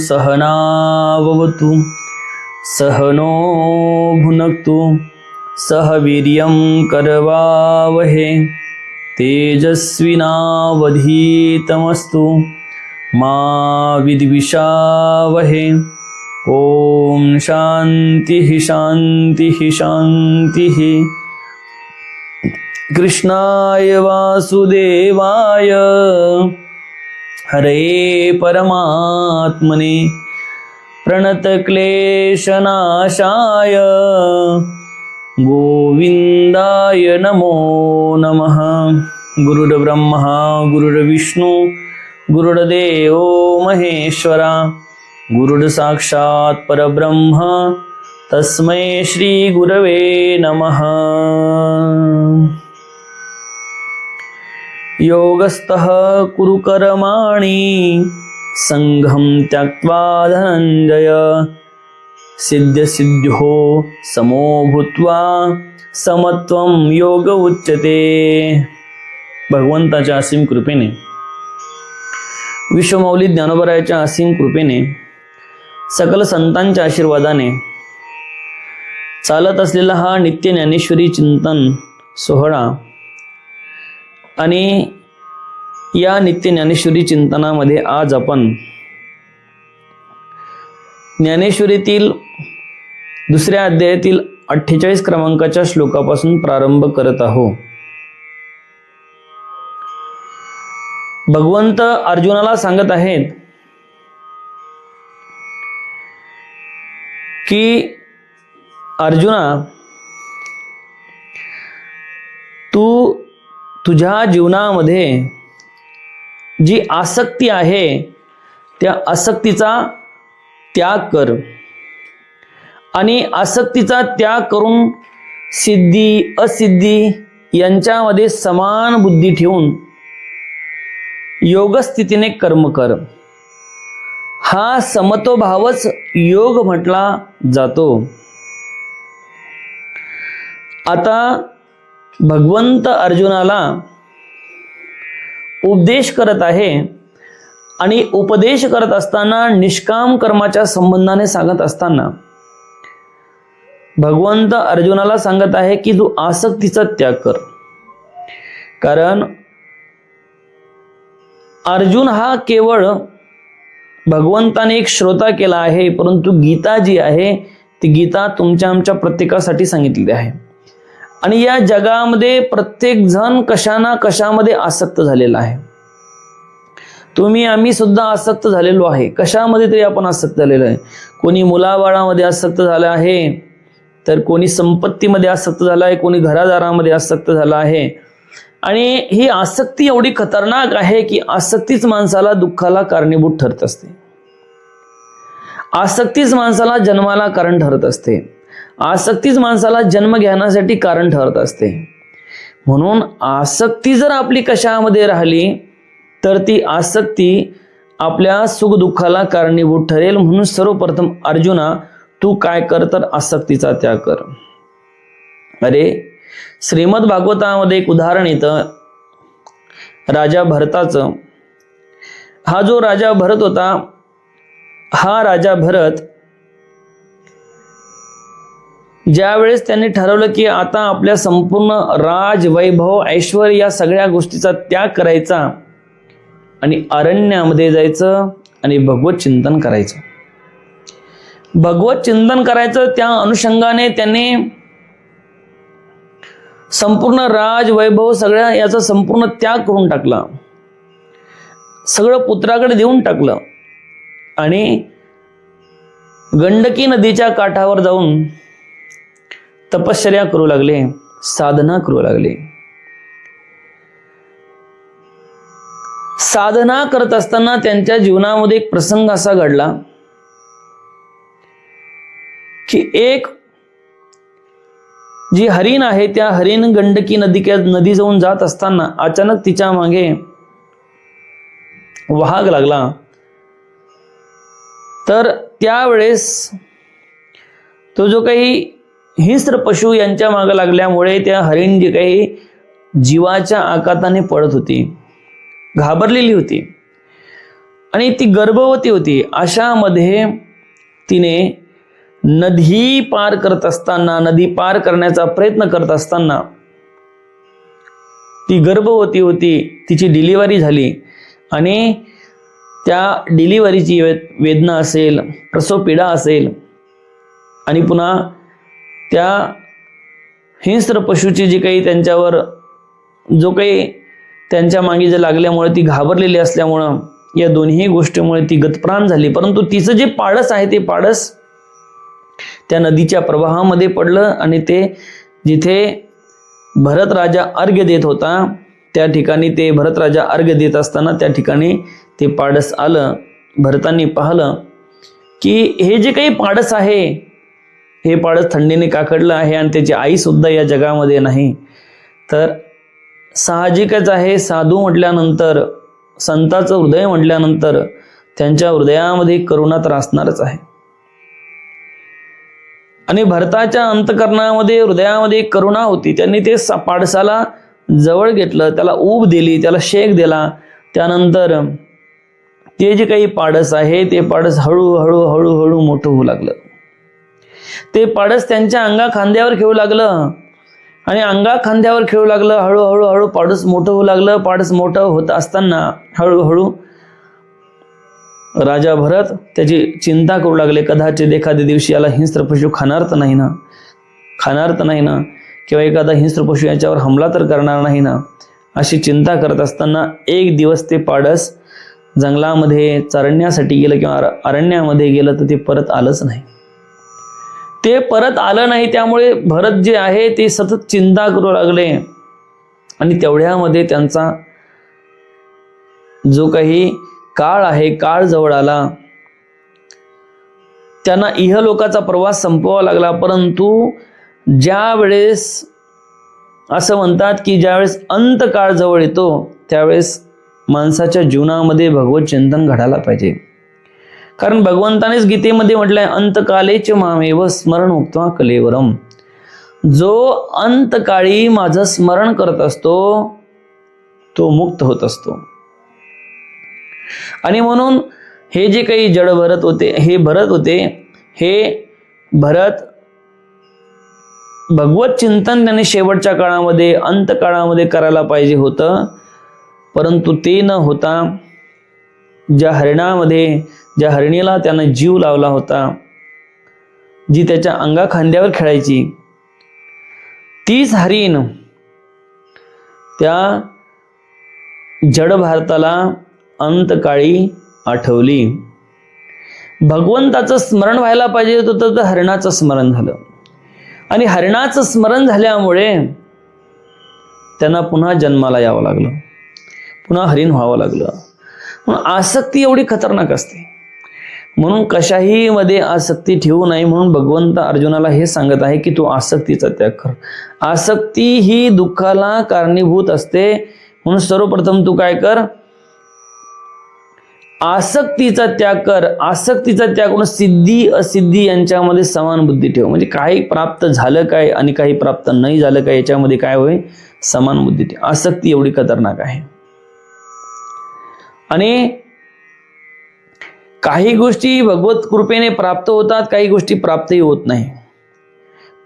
सहनाववतु सहनो भुनक्तु सह वीर्यं करवावहे तेजस्विनावधीतमस्तु मा विद्विषावहे। ओम शांतिः शांतिः शांतिः। कृष्णाय वासुदेवाय हरे परमात्मने प्रणतक्लेशनाशाय गोविंदाय नमो नमः। गुरुर्ब्रह्मा गुरुर्विष्णु गुरुर्देव महेश्वरा गुरुर्साक्षात् परब्रह्म तस्मै श्री गुरवे नमः। योगस्थः कुरु कर्माणि संघं त्यक्त्वा धनंजय सिद्ध्यसिद्ध्यो समो भूत्वा समत्वं योग उच्यते। भगवंताच्या असीम कृपेने, विश्वमौली ज्ञानोबरायाच्या असीम कृपेने, सकल संतांच्या आशीर्वादाने चालत असलेला हा नित्य ज्ञानेश्वरी चिंतन सोहळा आणि या नित्य ज्ञानेश्वरी चिंतनामध्ये आज आपण ज्ञानेश्वरीतील दुसऱ्या अध्यायातील 48 क्रमांकाच्या श्लोकापासून प्रारंभ करत आहोत। भगवंत अर्जुनाला सांगत आहेत की अर्जुना, तू तुझ्या जीवनामध्ये जी आसक्ती आहे त्या आसक्तीचा त्याग कर आणि आसक्तीचा त्याग करून सिद्धी असिद्धी यांच्यामध्ये समान बुद्धी ठेवून योगस्थितीने कर्म कर। हा समतोभावच योग म्हटला जातो। आता भगवंत अर्जुनाला उपदेश करत आहे आणि उपदेश करत असताना निष्काम कर्माच्या संबंधाने सांगत असताना भगवंत अर्जुनाला सांगत आहे की तू आसक्तीचा त्याग कर। कारण अर्जुन हा केवळ भगवंताने एक श्रोता केला आहे, परंतु गीता जी आहे ती गीता तुमच्या आमच्या प्रत्येकासाठी सांगितलेली आहे। आणि या जगामध्ये प्रत्येक जण कशाना कशामध्ये आसक्त झालेला आहे। तुम्ही आम्ही सुद्धा आसक्त झालेलो आहे, कशामध्ये तरी आपण आसक्त झालेलो आहे। कोणी मुलाबाळामध्ये आसक्त झाला आहे, तर कोणी संपत्तीमध्ये आसक्त झाला आहे, कोणी घरादारामध्ये आसक्त झाला आहे। आणि ही आसक्ती एवढी खतरनाक आहे की आसक्तीच माणसाला दुःखाला कारणीभूत ठरत असते। आसक्तीच माणसाला जन्माला कारण ठरत असते। आसक्तीच माणसाला जन्म घेण्यासाठी कारण ठरत असते। म्हणून आसक्ती जर आपली कशामध्ये राहिली तर ती आसक्ती आपल्या सुख दुःखाला कारणीभूत ठरेल। म्हणून सर्वप्रथम अर्जुना, तू काय कर तर आसक्तीचा त्याग कर। अरे, श्रीमद भागवतामध्ये एक उदाहरण येतं राजा भरताचं। हा जो राजा भरत होता, हा राजा भरत ज्या वेळेस त्यांनी ठरवलं की आता आपल्या संपूर्ण राज वैभव ऐश्वर या सगळ्या गोष्टीचा त्याग करायचा आणि अरण्यामध्ये जायचं आणि भगवत चिंतन करायचं, भगवत चिंतन करायचं, त्या अनुषंगाने त्यांनी संपूर्ण राज वैभव सगळ्या याचा संपूर्ण त्याग करून टाकला, सगळं पुत्राकडे देऊन टाकलं आणि गंडकी नदीच्या काठावर जाऊन तपश्चर्या करू लागले, साधना करू लागले। साधना करत असताना त्यांच्या जीवनामध्ये एक प्रसंग असा घडला की एक जी हरिण आहे त्या हरिण गंडकी नदी जाऊन जात असताना अचानक तिच्या मागे वाघ लागला। तर त्यावेळेस तो जो काही हिंस्र पशु यांच्या मागे लागल्यामुळे त्या हरिण जी काही जीवाच्या आकाताने पडत होती, घाबरलेली होती आणि ती गर्भवती होती. अशामध्ये तिने नदी पार करत असताना, नदी पार करण्याचा प्रयत्न करत असताना ती गर्भवती होती, तिची डिलिव्हरी झाली आणि त्या डिलिव्हरीची वेदना असेल, प्रसव पीडा असेल आणि पुन्हा त्या हिंस्र पशुची जी काही त्यांच्यावर जो काही त्यांच्या मागे जे लागल्यामुळे ती घाबरलेली असल्यामुळं या दोन्ही गोष्टीमुळे ती गतप्राण झाली. परंतु तिचं जे पाडस आहे ते पाडस त्या नदीच्या प्रवाहामध्ये पडलं आणि ते जिथे भरत राजा अर्घ्य देत होता त्या ठिकाणी, ते भरत राजा अर्घ्य देत असताना त्या ठिकाणी ते पाडस आलं. भरतांनी पाहिलं की हे जे काही पाडस आहे हे पाडस थंडीने काकडलं आहे आणि त्याची आई सुद्धा या जगामध्ये नाही. तर साहजिकच आहे, साधू म्हटल्यानंतर, संताचं हृदय म्हटल्यानंतर त्यांच्या हृदयामध्ये करुणा तर असणारच आहे. आणि भरताच्या अंतकरणामध्ये, हृदयामध्ये करुणा होती. त्यांनी ते पाडसाला जवळ घेतलं, त्याला ऊब दिली, त्याला शेक दिला. त्यानंतर ते जे काही पाडस आहे ते पाडस हळूहळू हळूहळू मोठं होऊ लागलं. ते पाडस त्यांच्या अंगा खांद्यावर खेळू लागलं आणि अंगा खांद्यावर खेळू लागलं. हळूहळू हळू पाडस मोठं होऊ लागलं. पाडस मोठं होत असताना हळूहळू राजा भरत त्याची चिंता करू लागले. कदाचित एखाद्या दिवशी याला हिंस्र पशु खाणार तर नाही ना, किंवा एखादा हिंस्र पशु याच्यावर हमला तर करणार नाही ना, अशी चिंता करत असताना एक दिवस ते पाडस जंगलामध्ये चरण्यासाठी गेलं किंवा अरण्यामध्ये गेलं तर ते परत आलंच नाही. ते परत आलं नाही. त्यामुळे भरत जे आहे ते सतत चिंता करू लागले आणि तेवढ्यामध्ये त्यांचा जो काही काळ आहे, काळ जवळ आला. त्यांना इहलोकाचा प्रवास संपवावा लागला. परंतु ज्या वेळेस असं म्हणतात की ज्यावेळेस अंतकाळ जवळ येतो त्यावेळेस माणसाच्या जीवनामध्ये भगवत चिंतन घडायला पाहिजे. कारण भगवंतानेच गीतेमध्ये म्हटलंय, अंतकालेच मामेव स्मरण उक्त्वा कलेवरम. जो अंतकाळी माझं स्मरण करत असतो तो मुक्त होत असतो. आणि म्हणून हे जे काही जड भरत होते, हे भरत भगवत चिंतन त्याने शेवटच्या काळामध्ये, अंतकाळामध्ये करायला पाहिजे होतं. परंतु ते न होता ज्या हरिणीला त्यानं जीव लावला होता, जी त्याच्या अंगा खांद्यावर खेळायची, तीच हरिण त्या जड भारताला अंतकाळी आठवली. भगवंताचं स्मरण व्हायला पाहिजे होतं तर हरिणाचं स्मरण झालं आणि हरिणाचं स्मरण झाल्यामुळे त्यांना पुन्हा जन्माला यावं लागलं, पुन्हा हरिण व्हावं लागलं. म्हणून आसक्ती एवढी खतरनाक असते. म्हणून कशाही मध्ये आसक्ती ठेवू नये. म्हणून भगवंत अर्जुनाला हे सांगत आहे की तू आसक्तीचा त्याग कर. आसक्ती ही दुःखाला कारणीभूत असते. म्हणून सर्वप्रथम तू काय कर, आसक्तीचा त्याग कर. आसक्तीचा त्याग करून सिद्धी असिद्धी यांच्यामध्ये समान बुद्धी ठेव. म्हणजे काही प्राप्त झालं काय आणि काही प्राप्त नाही झालं काय याच्यामध्ये काय होईल, समान बुद्धी ठेव. आसक्ती एवढी खतरनाक आहे. आणि काही गोष्टी भगवत कृपेने प्राप्त होतात, काही गोष्टी प्राप्तही होत नाही.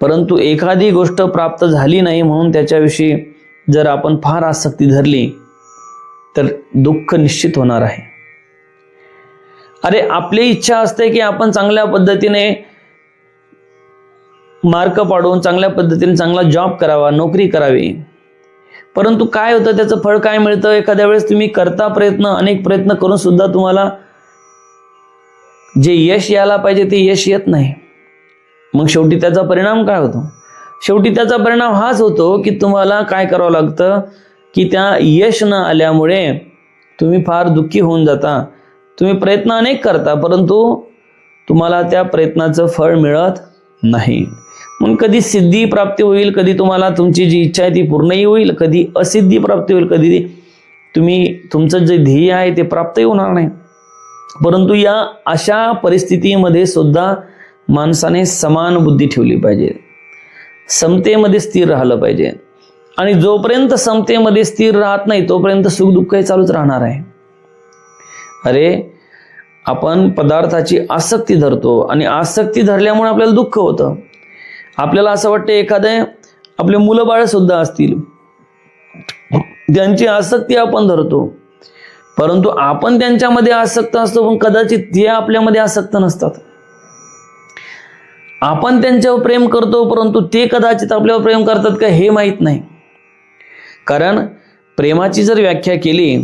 परंतु एखादी गोष्ट प्राप्त झाली नाही म्हणून त्याच्याविषयी जर आपण फार आसक्ती धरली तर दुःख निश्चित होणार आहे. अरे आपली इच्छा असते की आपण चांगल्या पद्धतीने मार्क पाडून चांगल्या पद्धतीने चांगला जॉब करावा, नोकरी करावी. परंतु काय होतं, त्याचं फळ काय मिळतं, एखाद्या वेळेस तुम्ही करता प्रयत्न, अनेक प्रयत्न करून सुद्धा तुम्हाला जे यश यायला पाहिजे ते यश येत नाही. मग शेवटी त्याचा परिणाम काय होतो, शेवटी त्याचा परिणाम हाच होतो की तुम्हाला काय करावं लागतं की त्या यश न आल्यामुळे तुम्ही फार दुःखी होऊन जाता. तुम्ही प्रयत्न अनेक करता परंतु तुम्हाला त्या प्रयत्नाचं फळ मिळत नाही. मग कधी सिद्धी प्राप्ती होईल, कधी तुम्हाला तुमची जी इच्छा आहे ती पूर्णही होईल, कधी असिद्धी प्राप्ती होईल, कधी तुमचं जे ध्येय आहे ते प्राप्तही होणार नाही. परंतु या अशा परिस्थितीमध्ये सुद्धा माणसाने समान बुद्धी ठेवली पाहिजे, समतेमध्ये स्थिर राहिलं पाहिजे. आणि जोपर्यंत समतेमध्ये स्थिर राहत नाही तोपर्यंत सुख दुःख हे चालूच राहणार आहे. अरे आपण पदार्थाची आसक्ती धरतो आणि आसक्ती धरल्यामुळे आपल्याला दुःख होतं. आपल्याला असं वाटतं एखादे आपले मुलं बाळ सुद्धा असतील, त्यांची आसक्ती आपण धरतो, परंतु आपण त्यांच्यामध्ये आसक्त असतो, पण कदाचित ते आपल्यामध्ये आसक्त नसतात. आपण त्यांच्यावर प्रेम करतो, परंतु ते कदाचित आपल्यावर प्रेम करतात का हे माहीत नाही. कारण प्रेमाची जर व्याख्या केली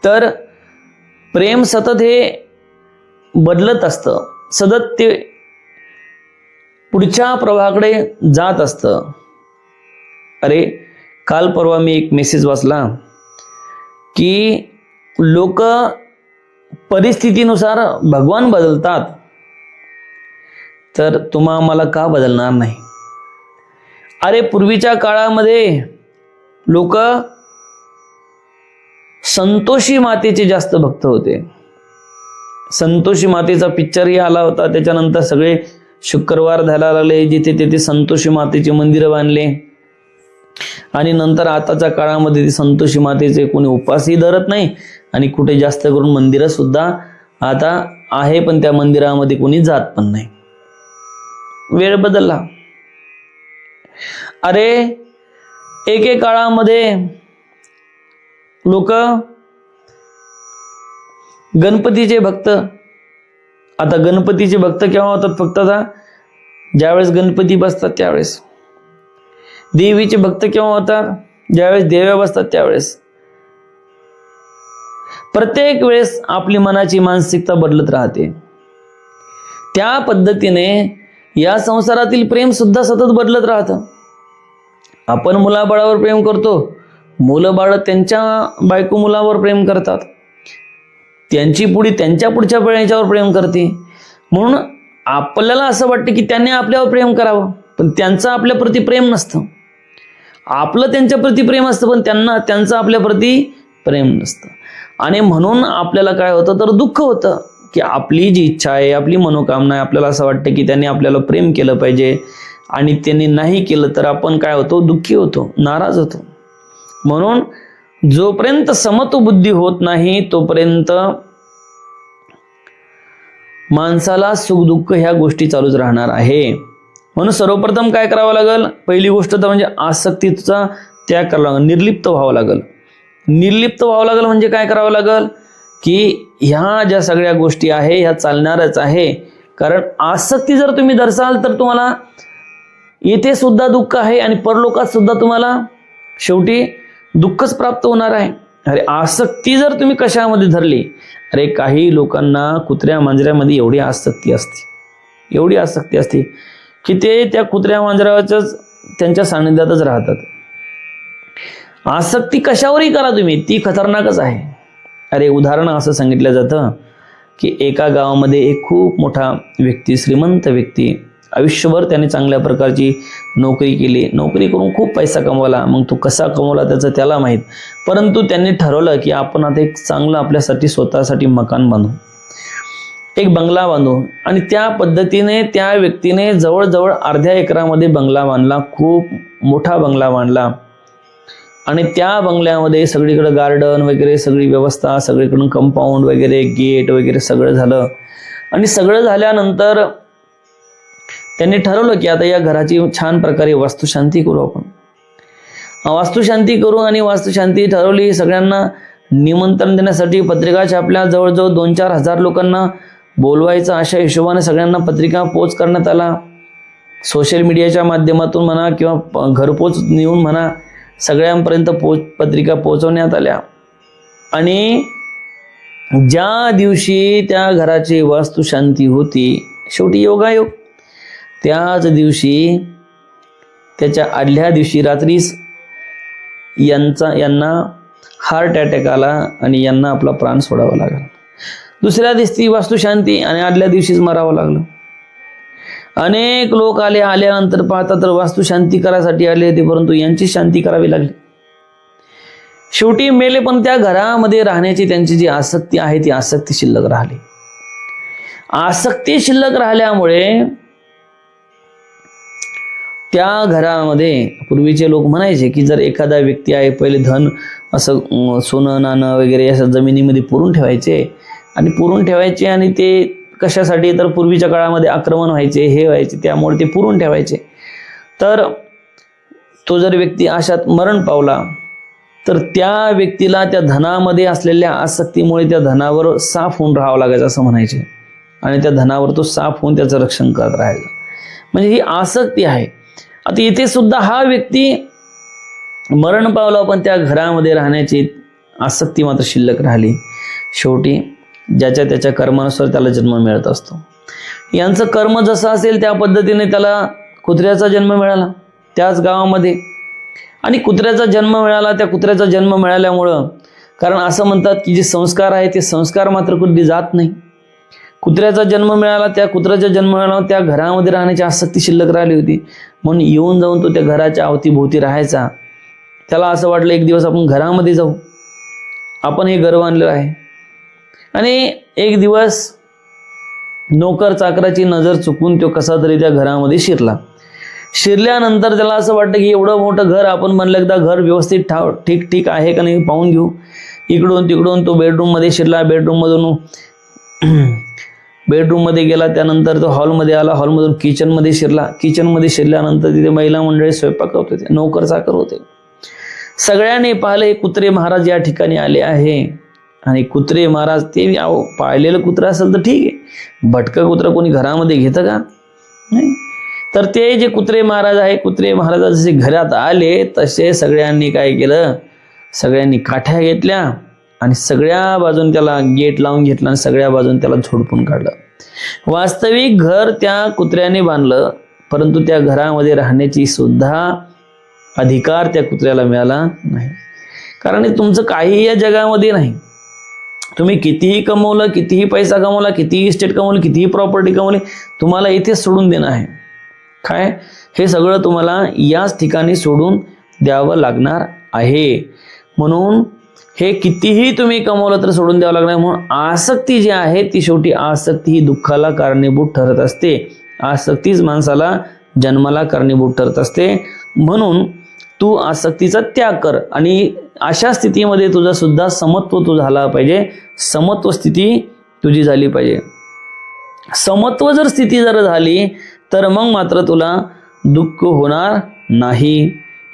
तर प्रेम सतत हे बदलत असतं, सतत ते पुढच्या प्रवाहाकडे जात असतं. अरे काल परवा मी एक मेसेज वाचला की लोक परिस्थितीनुसार भगवान बदलतात, तर तुम्हा आम्हाला का बदलणार नाही? अरे पूर्वीच्या काळामध्ये लोक संतोषी मातेचे जास्त भक्त होते. संतोषी मातेचा पिक्चरही आला होता, त्याच्यानंतर सगळे शुक्रवार धरायला लागले, जिथे तिथे संतोषी मातेचे मंदिरं बांधले. आणि नंतर आताच्या काळामध्ये ती संतोषी मातेचे कोणी उपासही धरत नाही आणि कुठे जास्त करून मंदिरं सुद्धा आता आहे, पण त्या मंदिरामध्ये कोणी जात पण नाही. वेळ बदलला. अरे एके काळामध्ये लोक गणपतीचे भक्त, आता गणपतीचे भक्त केव्हा होतात? फक्त आता ज्यावेळेस गणपती बसतात त्यावेळेस. देवीचे भक्त केव्हा होतात? ज्यावेळेस देव्या बसतात त्यावेळेस. प्रत्येक वेळेस आपली मनाची मानसिकता बदलत राहते. त्या पद्धतीने या संसारातील प्रेम सुद्धा सतत बदलत राहतं. आपण मुलाबाळावर प्रेम करतो, मुलं बाळ त्यांच्या बायको मुलावर प्रेम करतात, त्यांची पुढे त्यांच्या पुढच्या पिढीच्यावर प्रेम करते. म्हणून आपल्याला असं वाटतं की त्यांनी आपल्यावर प्रेम करावं, पण त्यांचं आपल्या प्रती प्रेम नसतं. आपलं त्यांच्या प्रती प्रेम असतं, पण त्यांचं आपल्या प्रती प्रेम नसतं. आणि म्हणून आपल्याला काय होतं तर दुःख होतं की आपली जी इच्छा आहे, आपली मनोकामना आहे, आपल्याला असं वाटतं की त्यांनी आपल्याला प्रेम केलं पाहिजे आणि त्यांनी नाही केलं तर आपण काय होतो? दुःखी होतो, नाराज होतो. म्हणून जोपर्यंत समत्वबुद्धी होत नाही तोपर्यंत माणसाला सुख दुःख ह्या गोष्टी चालूच राहणार आहे. म्हणून सर्वप्रथम काय करावं लागेल? पहिली गोष्ट तर म्हणजे आसक्तीचा त्याग करावा लागेल, निर्लिप्त व्हावं लागेल. निर्लिप्त व्हावं लागेल म्हणजे काय करावं लागेल की ह्या ज्या सगळ्या गोष्टी आहे ह्या चालणारच आहे. कारण आसक्ती जर तुम्ही दर्शाल तर तुम्हाला येथे सुद्धा दुःख आहे आणि परलोकात सुद्धा तुम्हाला शेवटी दुःखच प्राप्त होणार आहे. अरे आसक्ती जर तुम्ही कशामध्ये धरली, अरे काही लोकांना कुत्र्या मांजऱ्यामध्ये एवढी आसक्ती असते की ते त्या कुत्र्या मांजराच्याच त्यांच्या सानिध्यातच राहतात. आसक्ती कशावरही करा तुम्ही, ती खतरनाकच आहे. अरे उदाहरण असं सांगितलं जातं की एका गावामध्ये एक खूप मोठा व्यक्ती, श्रीमंत व्यक्ती, आयुष्यभर त्याने चांगल्या प्रकारची नोकरी केली, नोकरी करून खूप पैसा कमवला. मग तो कसा कमवला त्याचं त्याला माहीत, परंतु त्यांनी ठरवलं की आपण आता एक चांगलं आपल्यासाठी स्वतःसाठी मकान बांधू, एक बंगला बांधू. आणि त्या पद्धतीने त्या व्यक्तीने जवळजवळ अर्ध्या एकरामध्ये बंगला बांधला, खूप मोठा बंगला बांधला. आणि त्या बंगल्यामध्ये सगळीकडे गार्डन वगैरे सगळी व्यवस्था, सगळीकडून कंपाऊंड वगैरे, गेट वगैरे सगळं झालं. आणि सगळं झाल्यानंतर त्यांनी ठरवलं की आता या घराची छान प्रकारे वास्तुशांती करू आपण. वास्तुशांती करू आणि वास्तुशांती ठरवली. सगळ्यांना निमंत्रण देण्यासाठी पत्रिका छापल्या, जवळजवळ 2-4 हजार लोकांना बोलवायचं अशा हिशोबाने सगळ्यांना पत्रिका पोच करण्यात आला. सोशल मीडियाच्या माध्यमातून म्हणा किंवा घरपोच नेऊन म्हणा, सगळ्यांपर्यंत पत्रिका पोहोचवण्यात आल्या. आणि ज्या दिवशी त्या घराची वास्तुशांती होती, शेवटी योगायोग, त्याच दिवशी त्याच्या आदल्या दिवशी रात्रीच यांना हार्ट अटॅक आला आणि यांना आपला प्राण सोडावा लागला. दुसऱ्या दिवशी वास्तुशांती आणि आदल्या दिवशीच मरावं लागलं. अनेक लोक आल्यानंतर पाहता तर वास्तुशांती करायसाठी आले होते, परंतु यांची शांती करावी लागली. शेवटी मेले, पण त्या घरामध्ये राहण्याची त्यांची जी आसक्ती आहे ती आसक्ती शिल्लक राहिली. आसक्ती शिल्लक राहिल्यामुळे त्या घरामध्ये पूर्वीचे लोक म्हणायचे की जर एखादा व्यक्ती आहे, पहिले धन असं सोनं नाणं वगैरे असं जमिनीमध्ये पुरून ठेवायचे, आणि पुरून ठेवायचे. आणि ते कशासाठी, तर पूर्वीच्या काळामध्ये आक्रमण व्हायचे, हे व्हायचे, त्यामुळे ते पुरून ठेवायचे. तर तो जर व्यक्ती अशात मरण पावला तर त्या व्यक्तीला त्या धनामध्ये असलेल्या आसक्तीमुळे त्या धनावर साफ होऊन राहावं लागायचं असं म्हणायचे. आणि त्या धनावर तो साफ होऊन त्याचं रक्षण करत राहायचं. म्हणजे ही आसक्ती आहे. आता इथे सुद्धा हा व्यक्ती मरण पावला पण त्या घरामध्ये राहण्याची आसक्ती मात्र शिल्लक राहिली. शेवटी ज्याच्या त्याच्या कर्मानुसार त्याला जन्म मिळत असतो. यांचं कर्म जसं असेल त्या पद्धतीने त्याला कुत्र्याचा जन्म मिळाला त्याच गावामध्ये. आणि कुत्र्याचा जन्म मिळाला. त्या कुत्र्याचा जन्म मिळाल्यामुळं, कारण असं म्हणतात की जे संस्कार आहे ते संस्कार मात्र कधी जात नाही. कुत्र्याचा जन्म मिळाला, त्या कुत्र्याचा जन्म मिळाला, त्या घरामध्ये राहण्याची आसक्ती शिल्लक राहिली होती. म्हणून येऊन जाऊन तो त्या घराच्या अवतीभोवती राहायचा. त्याला असं वाटलं एक दिवस आपण घरामध्ये जाऊ, आपण हे घर बांधलेलं आहे. आणि एक दिवस नोकर चाकराची नजर चुकून तो कसा तरी त्या घरामध्ये शिरला. शिरल्यानंतर त्याला असं वाटतं की एवढं मोठं घर आपण बनलं, एकदा घर व्यवस्थित ठीक आहे का नाही पाहून घेऊ. इकडून तिकडून तो बेडरूममध्ये शिरला. बेडरूममध्ये गेला. त्यानंतर तो हॉलमध्ये आला. हॉलमधून किचनमध्ये शिरला. किचनमध्ये शिरल्यानंतर तिथे महिला मंडळी स्वयंपाक करत होते, नोकर चाकर होते. सगळ्यांनी पाहिलं हे कुत्रे महाराज या ठिकाणी आले आहे. आणि कुत्रे महाराज ते पाळलेलं कुत्रं असेल तर ठीक आहे, भटकं कुत्रं कोणी घरामध्ये घेतं का? नाही. तर ते जे कुत्रे महाराज आहे, कुत्रे महाराज जसे घरात आले तसे सगळ्यांनी काय केलं, सगळ्यांनी काठ्या घेतल्या आणि सगळ्या बाजून त्याला गेट लावून घेतला आणि सगळ्या बाजून त्याला झोडपून काढलं. वास्तविक घर त्या कुत्र्याने बांधलं, परंतु त्या घरामध्ये राहण्याची सुद्धा अधिकार त्या कुत्र्याला मिळाला नाही. कारण तुमचं काहीही या जगामध्ये नाही. तुम्ही कितीही कमवलं, कितीही पैसा कमवला, कितीही इस्टेट कमवली, कितीही प्रॉपर्टी कमवली, तुम्हाला इथेच सोडून देणं आहे. काय हे सगळं तुम्हाला याच ठिकाणी सोडून द्यावं लागणार आहे. म्हणून हे कितीही तुम्ही कमवलं तर सोडून द्यावं लागणार. म्हणून आसक्ती जी आहे ती शेवटी आसक्ती ही दुःखाला कारणीभूत ठरत असते. आसक्तीच माणसाला जन्माला कारणीभूत ठरत असते. म्हणून तू आसक्तीचा त्याग कर आणि अशा स्थितीमध्ये तुझा सुद्धा समत्व तू झाला पाहिजे. समत्व स्थिती तुझी झाली पाहिजे. समत्व जर स्थिती जर झाली तर मग मात्र तुला दुःख होणार नाही.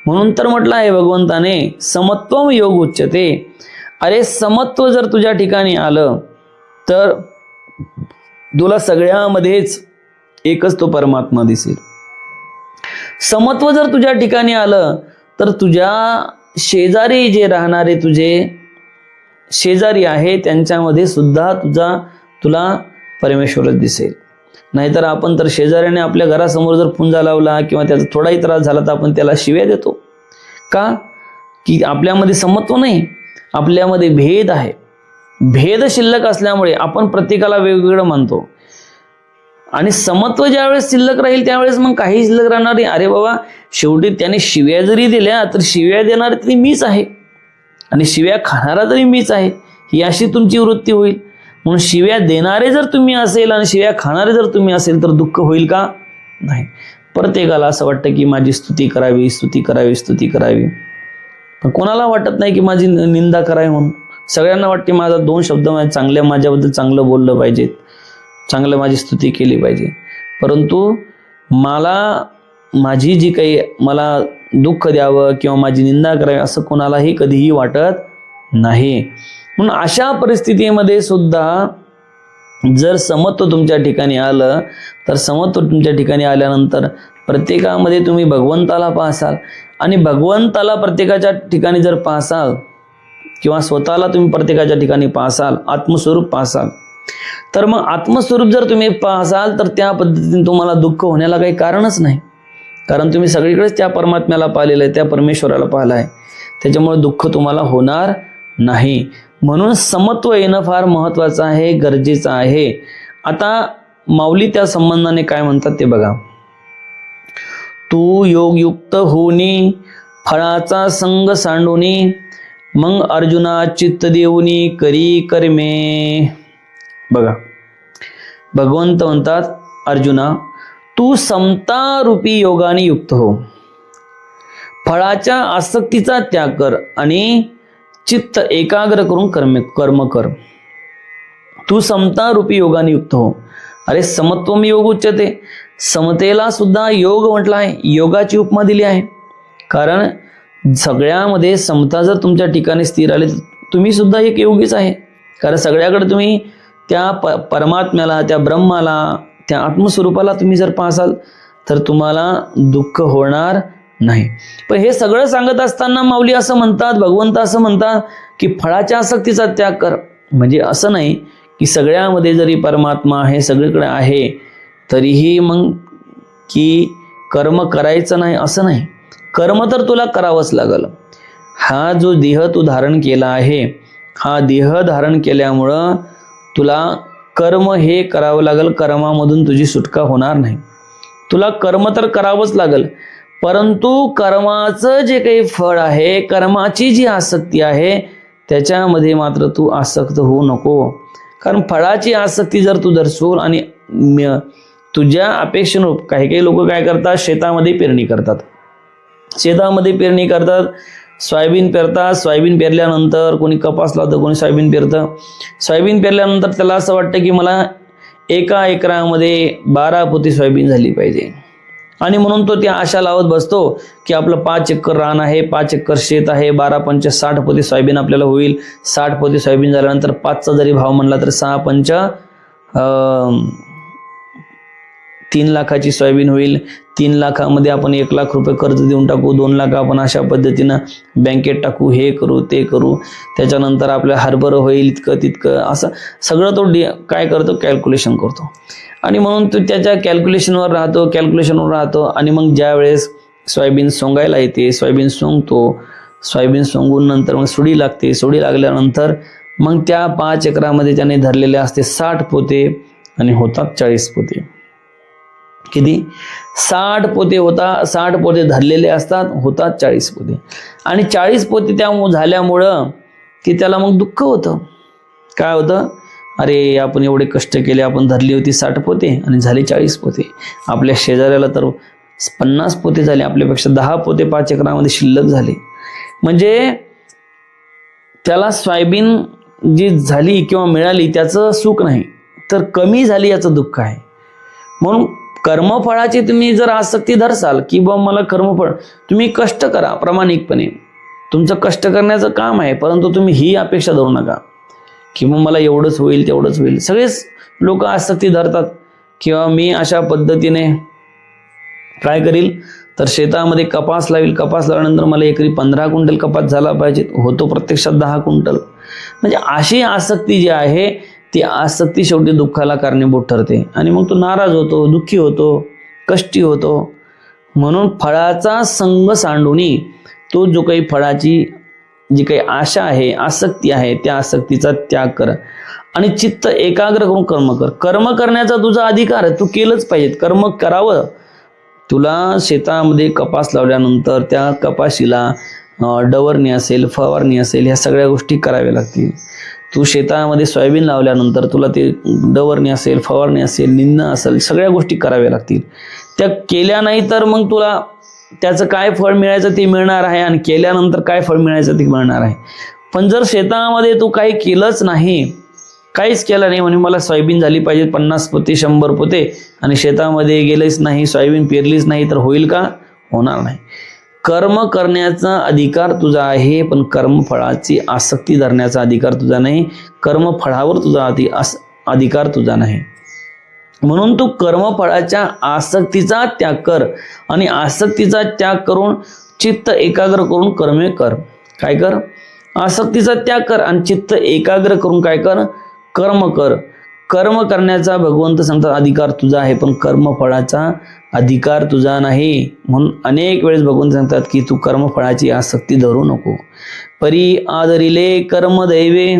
म्हणून तर म्हटलं आहे भगवंताने समत्वम योग उच्यते. अरे समत्व जर तुझ्या ठिकाणी आलं तर तुला सगळ्यामध्येच एकच तो परमात्मा दिसेल. समत्व जर तुझ्या ठिकाणी आलं तर तुझ्या शेजारी जे राहणारे तुझे शेजारी आहे त्यांच्यामध्ये सुद्धा तुला परमेश्वरच दिसेल. नाहीतर आपण तर शेजाऱ्याने आपल्या घरासमोर जर पुंजा लावला किंवा त्याचा थोडाही त्रास झाला तर आपण त्याला शिव्या देतो. का? की आपल्यामध्ये समत्व नाही, आपल्यामध्ये भेद आहे. भेद शिल्लक असल्यामुळे आपण प्रत्येकाला वेगवेगळं मानतो. आणि समत्व ज्यावेळेस शिल्लक राहील त्यावेळेस मग काही शिल्लक राहणार नाही. अरे बाबा, शेवटी त्याने शिव्या जरी दिल्या तर शिव्या देणार तरी मीच आहे आणि शिव्या खाणारा तरी मीच आहे, ही अशी तुमची वृत्ती होईल. म्हणून शिव्या देणारे जर तुम्ही असेल आणि शिव्या खाणारे जर तुम्ही असेल तर दुःख होईल का? नाही. प्रत्येकाला असं वाटतं की माझी स्तुती करावी, स्तुती करावी, स्तुती करावी. पण कोणाला वाटत नाही की माझी निंदा करावी म्हणून. सगळ्यांना वाटते माझा दोन शब्द चांगल्या माझ्याबद्दल चांगलं बोललं पाहिजेत, चांगलं माझी स्तुती केली पाहिजे. परंतु मला माझी जी काही मला दुःख द्यावं किंवा माझी निंदा करावी असं कोणालाही कधीही वाटत नाही. म्हणून अशा परिस्थितीमध्ये सुद्धा जर समत्व तुमच्या ठिकाणी आलं तर समत्व तुमच्या ठिकाणी आल्यानंतर प्रत्येकामध्ये तुम्ही भगवंताला पाहसाल आणि भगवंताला प्रत्येकाच्या ठिकाणी जर पाहसाल किंवा स्वतःला तुम्ही प्रत्येकाच्या ठिकाणी पाहसाल, आत्मस्वरूप पाहसाल, तर मग आत्मस्वरूप जर तुम्ही पाहसाल तर त्या पद्धतीने तुम्हाला दुःख होण्याला काही कारणच नाही. कारण तुम्ही सगळीकडेच त्या परमात्म्याला पाहिलेलं आहे, त्या परमेश्वराला पाहिलं आहे. त्याच्यामुळे दुःख तुम्हाला होणार नाही. म्हणून समत्व येणं फार महत्त्वाचं आहे, गरजेचं आहे. आता माऊली त्या संबंधाने काय म्हणतात ते बघा. तू योगयुक्त होनी फळाचा संग सांडूनी मग अर्जुना चित्त देऊनी करी कर्मे. बघा, भगवंत म्हणतात अर्जुना तू समता रूपी योगाने युक्त हो, फळाच्या आसक्तीचा त्याग कर आणि चित्त एकाग्र करून कर्म कर. तू समता रूपी योगाने युक्त हो. अरे समत्वम योग उच्यते, समतेला सुद्धा योग म्हटलं आहे, योगाची उपमा दिली आहे. कारण सगळ्यामध्ये समता जर तुमच्या ठिकाणी स्थिर आली तर तुम्ही सुद्धा एक योगीच आहे. कारण सगळ्याकडे तुम्ही त्या परमात्म्याला, त्या ब्रह्माला, त्या आत्मस्वरूपाला तुम्ही जर पाहाल तर तुम्हाला दुःख होणार नाही. पण हे सगळं सांगत असताना माऊली असं म्हणतात, भगवंत असं म्हणतात की फळाच्या आसक्तीचा त्याग कर. म्हणजे असं नाही की सगळ्यामध्ये जरी परमात्मा आहे, सगळीकडे आहे, तरीही मग की कर्म करायचं नाही असं नाही. कर्म तर तुला करावंच लागल. हा जो देह तू धारण केला आहे, हा देह धारण केल्यामुळं तुला कर्म हे करावं लागल. कर्मामधून तुझी सुटका होणार नाही. तुला कर्म तर करावंच लागल, परंतु कर्माचं जे काही फळ आहे, कर्माची जी आसक्ती आहे, त्याच्यामध्ये मात्र तू आसक्त होऊ नको. कारण फळाची आसक्ती जर तू धरसूल आणि तुझ्या अपेक्षेनुरूप काही लोक काय करतात, शेतामध्ये पेरणी करतात. शेतामध्ये पेरणी करतात, सोयाबीन पेरतात. सोयाबीन पेरल्यानंतर कोणी कपास लावतं, कोणी सोयाबीन पेरतं. सोयाबीन पेरल्यानंतर त्याला असं वाटतं की मला एका एकरामध्ये 12 पोती सोयाबीन झाली पाहिजे. आणि म्हणून तो त्या आशा लावत बसतो की आपलं 5 एकर रान आहे, 5 एकर शेत आहे, 12 पंच 60 पोती सोयाबीन आपल्याला होईल. 60 पोती सोयाबीन झाल्यानंतर 5चा जरी भाव म्हणला तर 6 पंच 3 लाखाची सोयाबीन होईल. 3 लाखामध्ये आपण 1 लाख रुपये कर्ज देऊन टाकू, 2 लाख आपण अशा पद्धतीनं बँकेत टाकू, हे करू ते करू. त्याच्यानंतर आपल्या हरभरं होईल इतकं तितकं, असं सगळं तो काय करतो, कॅल्क्युलेशन करतो. आणि म्हणून तो त्याच्या कॅल्क्युलेशनवर राहतो. आणि मग ज्या वेळेस सोयाबीन सोंगायला येते, सोयाबीन सोंगतो. सोयाबीन सोंगून नंतर मग सुडी लागते. सुडी लागल्यानंतर मग त्या 5 एकरामध्ये त्याने धरलेले असते 60 पोते आणि होतात 40 पोते. किती? 60 पोते होता, 60 पोते धरलेले असतात, होतात 40 पोते. आणि 40 पोते त्या झाल्यामुळं की त्याला मग दुःख होतं. काय होतं? अरे आपण एवढे कष्ट केले, आपण धरली होती 60 पोते आणि झाले 40 पोते. आपल्या शेजाऱ्याला तर 50 पोते झाले, आपल्यापेक्षा 10 पोते 5 एकरामध्ये शिल्लक झाले. म्हणजे त्याला सोयाबीन जी झाली किंवा मिळाली त्याचं सुख नाही, तर कमी झाली याचं दुःख आहे. म्हणून कर्मफळाची तुम्ही जर आसक्ती धरसाल की बा मला कर्मफळ, तुम्ही कष्ट करा प्रामाणिकपणे, तुमचं कष्ट करण्याचं काम आहे, परंतु तुम्ही ही अपेक्षा धरू नका की मग मला एवढंच होईल तेवढंच होईल. सगळेच लोक आसक्ती धरतात किंवा मी अशा पद्धतीने काय करील तर शेतामध्ये कपास लावेल, कपास लावल्यानंतर मला एकरी 15 क्विंटल कपास झाला पाहिजे, होतो प्रत्यक्षात 10 क्विंटल. म्हणजे अशी आसक्ती जी आहे ती आसक्ती शेवटी दुःखाला कारणीभूत ठरते. आणि मग तो नाराज होतो, दुःखी होतो, कष्टी होतो. म्हणून फळाचा संग सांडूनी तो जो काही फळाची जी काही आशा आहे, आसक्ती आहे, त्या आसक्तीचा त्याग कर आणि चित्त एकाग्र करून कर्म कर. कर्म करण्याचा तुझा अधिकार आहे, तू केलंच पाहिजे, कर्म करावं. तुला शेतामध्ये कपास लावल्यानंतर त्या कपाशीला डवरणी असेल, फवारणी असेल, ह्या सगळ्या गोष्टी कराव्या लागतील. तू शेतामध्ये सोयाबीन लावल्यानंतर तुला ते डवरणी असेल, फवारणी असेल, निंदणं असेल, सगळ्या गोष्टी कराव्या लागतील. त्या केल्या नाही तर मग तुला त्याचं काय फळ मिळायचं ते मिळणार आहे आणि केल्यानंतर काय फळ मिळायचं ते मिळणार आहे. पण जर शेतामध्ये तू काही केलंच नाही, काहीच केलं नाही, म्हणजे मला सोयाबीन झाली पाहिजे 50 पोते 100 पोते आणि शेतामध्ये गेलेच नाही, सोयाबीन पेरलीच नाही, तर होईल का? होणार नाही. कर्म करण्याचा अधिकार तुझा आहे, पण कर्मफळाची आसक्ती धरण्याचा अधिकार तुझा नाही. कर्मफळावर तुझा अधिकार तुझा नाही. म्हणून तू कर्मफळाच्या आसक्तीचा त्याग कर आणि आसक्तीचा त्याग करून चित्त एकाग्र करून कर्मे कर. काय कर? आसक्तीचा त्याग कर आणि चित्त एकाग्र करून काय कर? कर्म कर. कर्म करण्याचा भगवंत सांगतात अधिकार तुझा आहे, पण कर्मफळाचा अधिकार तुझा नाही. म्हणून अनेक वेळेस भगवंत सांगतात की तू कर्मफळाची आसक्ती धरू नको. परी आदरिले कर्म दैवे,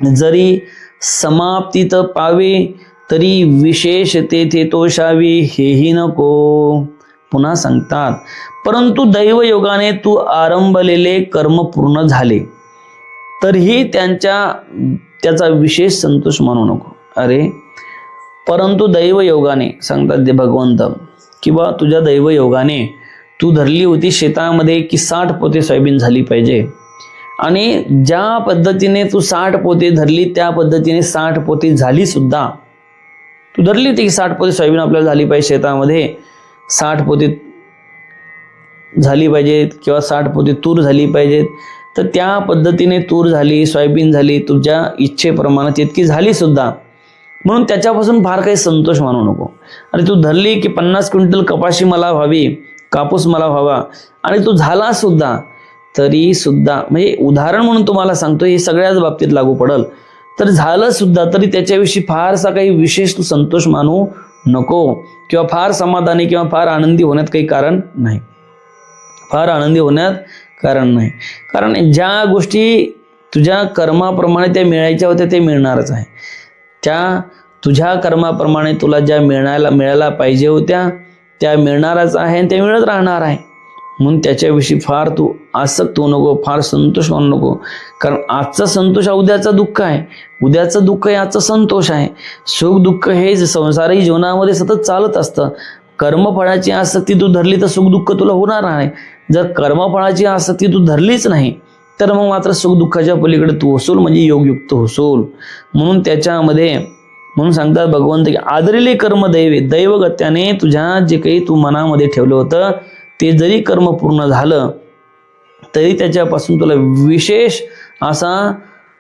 जरी समाप्तीत पावे, तरी विशेष तेथे तोषावे हेही नको. पुन्हा सांगतात, परंतु दैवयोगाने तू आरंभलेले कर्म पूर्ण झाले तरीही त्याचा विशेष संतोष मानू नको. अरे परंतु दैवयोगाने सांगतात ते भगवंत, किंवा तुझ्या दैवयोगाने तू धरली होती शेतामध्ये की 60 पोते सोयाबीन झाली पाहिजे आणि ज्या पद्धतीने तू 60 पोते धरली त्या पद्धतीने 60 पोते झाली सुद्धा. तू धरली होती की 60 पोते सोयाबीन आपल्याला झाली पाहिजे शेतामध्ये, 60 पोते झाली पाहिजेत किंवा 60 पोते तूर झाली पाहिजेत, तर त्या पद्धतीने तूर झाली, सोयाबीन झाली, तुझ्या इच्छेप्रमाणे तितकी झाली सुद्धा. म्हणून त्याच्यापासून फार काही संतोष मानू नको. आणि तू धरली की 50 क्विंटल कपाशी मला व्हावी, कापूस मला व्हावा, आणि तो झाला सुद्धा, तरी सुद्धा म्हणजे उदाहरण म्हणून तुम्हाला सांगतो, हे सगळ्याच बाबतीत लागू पडल. तर झालं सुद्धा तरी त्याच्याविषयी फारसा काही विशेष तू संतोष मानू नको, किंवा फार समाधानी किंवा फार आनंदी होण्यात काही कारण नाही. फार आनंदी होण्यात कारण नाही. कारण ज्या गोष्टी तुझ्या कर्माप्रमाणे त्या मिळायच्या होत्या ते मिळणारच आहे. त्या तुझ्या कर्माप्रमाणे तुला ज्या मिळायला पाहिजे होत्या त्या मिळणारच आहे आणि त्या मिळत राहणार आहे. म्हणून त्याच्याविषयी फार तू आसक्त होऊ नको, फार संतोष मानू नको. कारण आजचा संतोष हा उद्याचा दुःख आहे, उद्याचं दुःख हे आजचा संतोष आहे. सुख दुःख हे संसारी जीवनामध्ये सतत चालत असतं. कर्मफळाची आसक्ती तू धरली तर सुख दुःख तुला होणार नाही. जर कर्मफळाची आसक्ती तू धरलीच नाही तर मग मात्र सुख दुःखाच्या पलीकडे तू होशील, म्हणजे योगयुक्त होशील. म्हणून त्याच्यामध्ये म्हणून सांगतात भगवंत की आदरिले कर्म दैवगत्याने, तुझ्या जे काही तू मनामध्ये ठेवलं होतं ते जरी कर्म पूर्ण झालं तरी त्याच्यापासून तुला विशेष असा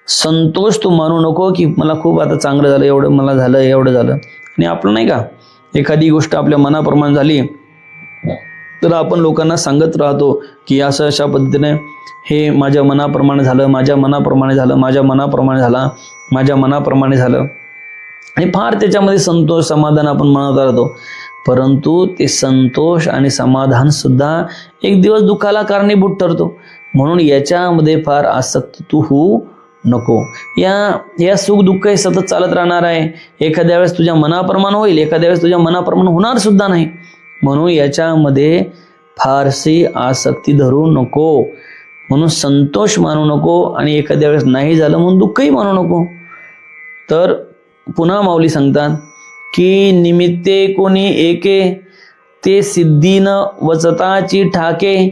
संतोष तू मानू नको की मला खूप आता चांगलं झालं, एवढं मला झालं, एवढं झालं. आणि आपलं नाही का, एखादी गोष्ट आपल्या मनाप्रमाणे झाली तर आपण लोकांना सांगत राहतो की असं अशा पद्धतीने हे माझ्या मनाप्रमाणे झालं, माझ्या मनाप्रमाणे झालं, माझ्या मनाप्रमाणे झालं, माझ्या मनाप्रमाणे झालं, आणि फार त्याच्यामध्ये संतोष समाधान आपण म्हणत राहतो. परंतु ते संतोष आणि समाधान सुद्धा एक दिवस दुःखाला कारणीभूत ठरतो. म्हणून याच्यामध्ये फार आसक्त तू होऊ नको. या सुख दुःख हे सतत चालत राहणार आहे. एखाद्या वेळेस तुझ्या मनाप्रमाणे होईल, एखाद्या वेळेस तुझ्या मनाप्रमाणे होणार सुद्धा नाही. म्हणून याच्यामध्ये फारशी आसक्ती धरू नको. म्हणून संतोष मानू नको आणि एखाद्या वेळेस नाही झालं म्हणून दुःखही मानू नको. तर पुन्हा माऊली सांगतात की निमित्ते कोणी एके, ते सिद्धी न वचताची ठाके,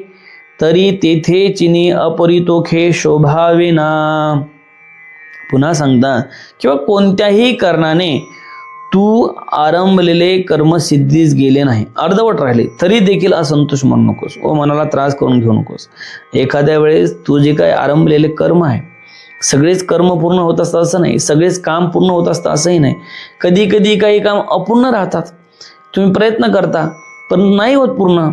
तरी तेथे चिनी अपरितोखे शोभावेना. पुन्हा सांगतात किंवा कोणत्याही कारणाने तू आरंभलेले कर्म सिद्धीस गेले नाही, अर्धवट राहिले, तरी देखील असंतोष मानू नकोस व मनाला त्रास करून घेऊ नकोस. एखाद्या वेळेस तू जे काही आरंभलेले कर्म आहे, सगळेच कर्म पूर्ण होत असतात असं नाही, सगळेच काम पूर्ण होत असतं असंही नाही. कधी कधी काही काम अपूर्ण राहतात. तुम्ही प्रयत्न करता पण नाही होत पूर्ण,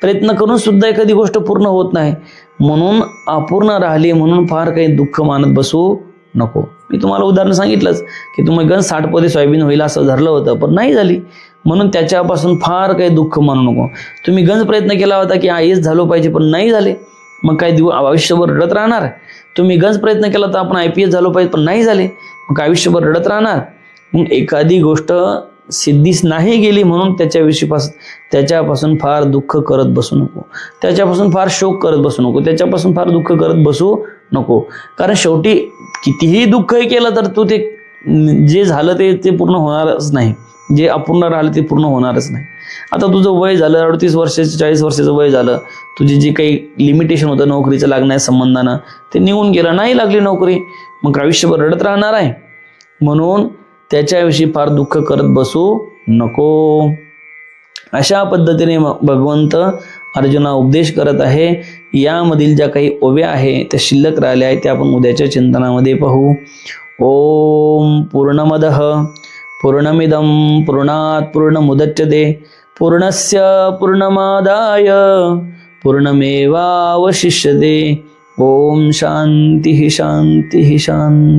प्रयत्न करून सुद्धा एखादी गोष्ट पूर्ण होत नाही. म्हणून अपूर्ण राहिली म्हणून फार काही दुःख मानत बसू नको. मी तुम्हाला उदाहरण सांगितलंच की तुम्ही गण 60 पोते सोयाबीन होईल असं धरलं होतं पण नाही झाली, म्हणून त्याच्यापासून फार काही दुःख मानू नको. तुम्ही गंज प्रयत्न केला होता की हेच झालं पाहिजे पण नाही झाले, मग काही आयुष्यभर रडत राहणार. तुम्ही गंज प्रयत्न केला तर आपण IPS झालो पाहिजे पण नाही झाले, मग आयुष्यभर रडत राहणार. मग एखादी गोष्ट सिद्धीस नाही गेली म्हणून त्याच्यापासून फार दुःख करत बसू नको, त्याच्यापासून फार शोक करत बसू नको, त्याच्यापासून फार दुःख करत बसू नको. कारण शेवटी कितीही दुःखही केलं तर तू ते जे झालं ते पूर्ण होणारच नाही, जे अपूर्ण राहिलं ते पूर्ण होणारच नाही. आता तुझं वय झालं 38 वर्षाचं 40 वर्षाचं वय झालं, तुझी जी काही लिमिटेशन होतं नोकरीचं लागण्याच्या संबंधानं ते निघून गेलं, नाही लागली नोकरी, मग आयुष्यभर रडत राहणार आहे. म्हणून त्याच्याविषयी फार दुःख करत बसू नको. अशा पद्धतीने भगवंत अर्जुना उपदेश करत आहे. यामधील ज्या काही ओव्या आहे त्या शिल्लक राहिल्या आहेत त्या आपण उद्याच्या चिंतनामध्ये पाहू. ओम पूर्णमदः पूर्णमिदं पूर्णात् पूर्णमुदच्यते पूर्णस्य पूर्णमादाय पूर्णमेवावशिष्यते. ओम शांती शांती शांती.